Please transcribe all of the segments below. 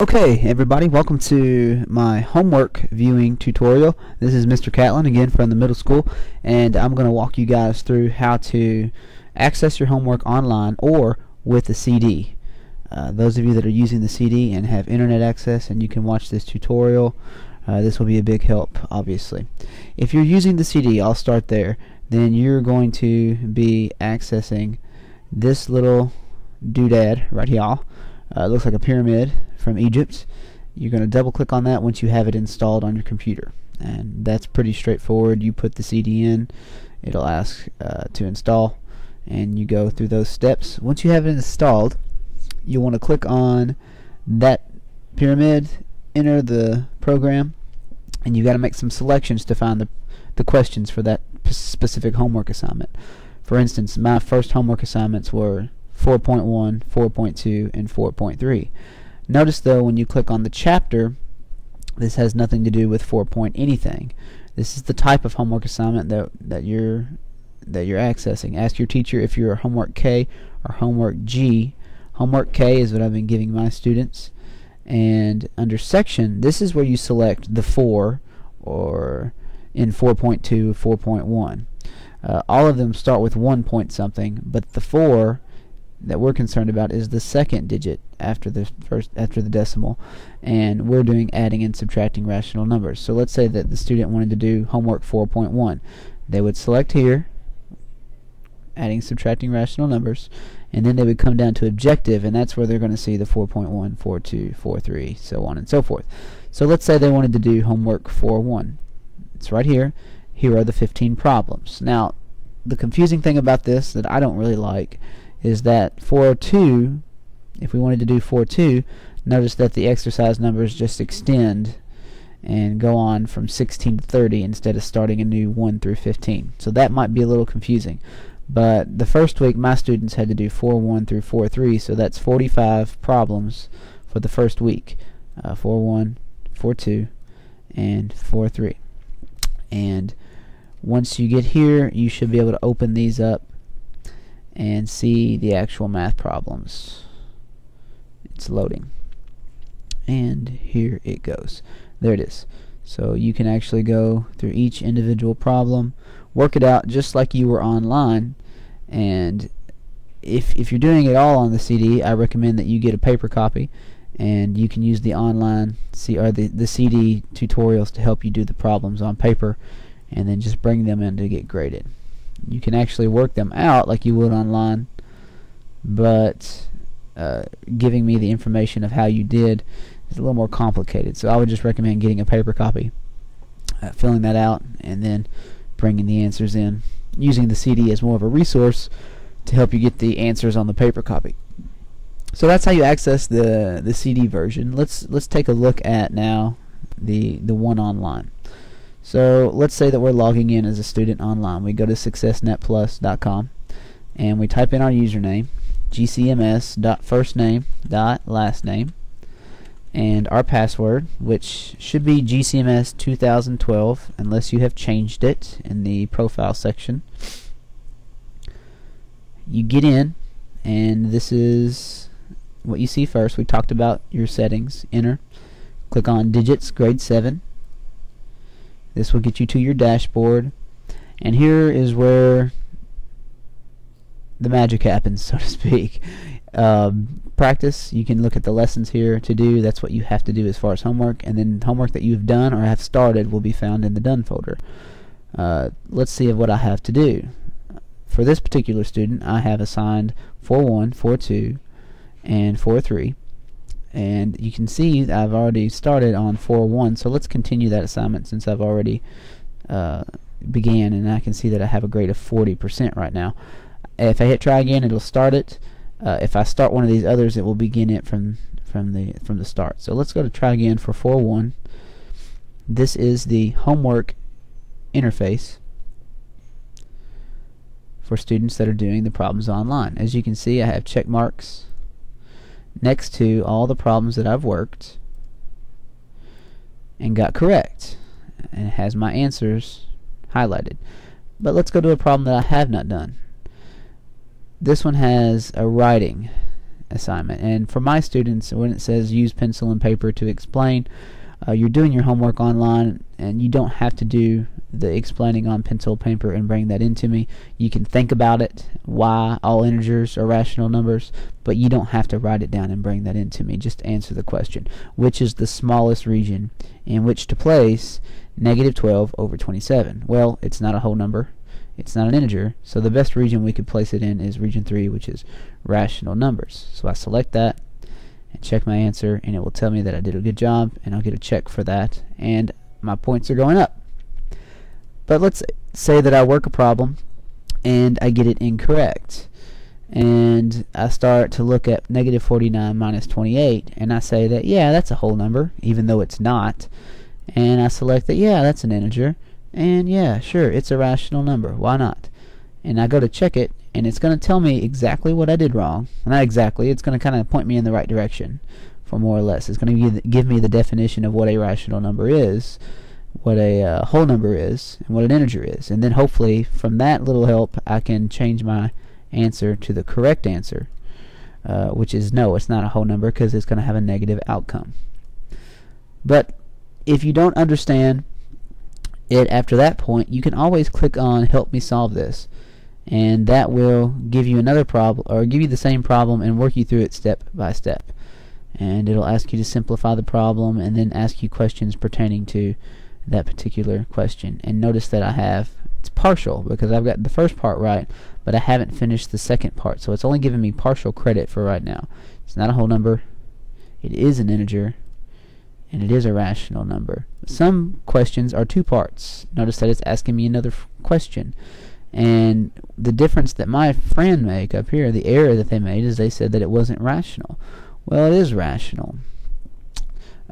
Okay, everybody, welcome to my homework viewing tutorial. This is Mr. Catlin again from the middle school, and I'm going to walk you guys through how to access your homework online or with a CD. Those of you that are using the CD and have internet access and you can watch this tutorial, this will be a big help, obviously. If you're using the CD, I'll start there, then you're going to be accessing this little doodad right here. It looks like a pyramid from Egypt. You're going to double click on that once you have it installed on your computer, and that's pretty straightforward. You put the CD in, it'll ask to install, and you go through those steps. Once you have it installed, you want to click on that pyramid, enter the program, and you got to make some selections to find the questions for that specific homework assignment. For instance, my first homework assignments were 4.1, 4.2, and 4.3. Notice though, when you click on the chapter, this has nothing to do with 4 point anything. This is the type of homework assignment that you're accessing. Ask your teacher if you're homework K or homework G. Homework K is what I've been giving my students, and under section, this is where you select the 4, or in 4.2, 4.1. All of them start with 1 point something, but the 4 that we're concerned about is the second digit after the decimal, and we're doing adding and subtracting rational numbers. So let's say that the student wanted to do homework 4.1. They would select here adding subtracting rational numbers, and then they would come down to objective, and that's where they're going to see the 4.1, 4.2, 4.3, so on and so forth. So let's say they wanted to do homework 4.1. It's right here. Here are the 15 problems. Now, the confusing thing about this that I don't really like is that 4.2, if we wanted to do 4.2, notice that the exercise numbers just extend and go on from 16 to 30 instead of starting a new 1 through 15. So that might be a little confusing. But the first week my students had to do 4.1 through 4.3, so that's 45 problems for the first week. 4.1, 4.2, and 4.3. And once you get here, you should be able to open these up and see the actual math problems. It's loading, and here it goes. There it is. So you can actually go through each individual problem, work it out just like you were online. And if you're doing it all on the CD, I recommend that you get a paper copy, and you can use the online the CD tutorials to help you do the problems on paper, and then just bring them in to get graded. You can actually work them out like you would online, but giving me the information of how you did is a little more complicated. So I would just recommend getting a paper copy, filling that out, and then bringing the answers in, using the CD as more of a resource to help you get the answers on the paper copy. So that's how you access the CD version. Let's take a look at now the one online. So let's say that we're logging in as a student online. We go to successnetplus.com and we type in our username, gcms.firstname.lastname, and our password, which should be GCMS 2012 unless you have changed it in the profile section. You get in, and this is what you see first. We talked about your settings. Enter. Click on digits, grade 7. This will get you to your dashboard, and here is where the magic happens, so to speak. Practice, you can look at the lessons here to do. That's what you have to do as far as homework, and then homework that you've done or have started will be found in the done folder. Let's see what I have to do. For this particular student, I have assigned 4.1, 4.2, and 4.3. And you can see I've already started on 4.1, so let's continue that assignment since I've already began, and I can see that I have a grade of 40% right now. If I hit try again, it'll start it. If I start one of these others, it will begin it from the start. So let's go to try again for 4.1. This is the homework interface for students that are doing the problems online. As you can see, I have check marks next to all the problems that I've worked and got correct, and it has my answers highlighted. But let's go to a problem that I have not done. This one has a writing assignment. And for my students, when it says use pencil and paper to explain, you're doing your homework online, and you don't have to do the explaining on pencil paper and bring that into me. You can think about it, why all integers are rational numbers, but you don't have to write it down and bring that into me. Just answer the question, which is the smallest region in which to place negative 12 over 27? Well, it's not a whole number, it's not an integer, so the best region we could place it in is region 3, which is rational numbers. So I select that and check my answer, and it will tell me that I did a good job, and I'll get a check for that, and my points are going up. But let's say that I work a problem and I get it incorrect, and I start to look at negative 49 minus 28, and I say that, yeah, that's a whole number, even though it's not, and I select that, yeah, that's an integer, and yeah, sure, it's a rational number, why not? And I go to check it, and it's going to tell me exactly what I did wrong. Not exactly, it's going to kind of point me in the right direction, for more or less. It's going to give me the definition of what a rational number is, what a whole number is, and what an integer is. And then hopefully, from that little help, I can change my answer to the correct answer, which is no, it's not a whole number, because it's going to have a negative outcome. But if you don't understand it after that point, you can always click on Help Me Solve This, and that will give you another problem, or give you the same problem and work you through it step by step. And it'll ask you to simplify the problem and then ask you questions pertaining to that particular question. And notice that it's partial, because I've got the first part right, but I haven't finished the second part, so it's only giving me partial credit for right now. It's not a whole number, it is an integer, and it is a rational number. Some questions are two parts. Notice that it's asking me another question. And the difference that my friend made up here, the error that they made, is they said that it wasn't rational. Well, it is rational.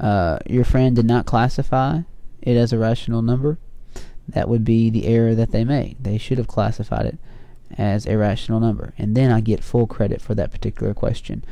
Your friend did not classify it as a rational number. That would be the error that they made. They should have classified it as a rational number. And then I get full credit for that particular question.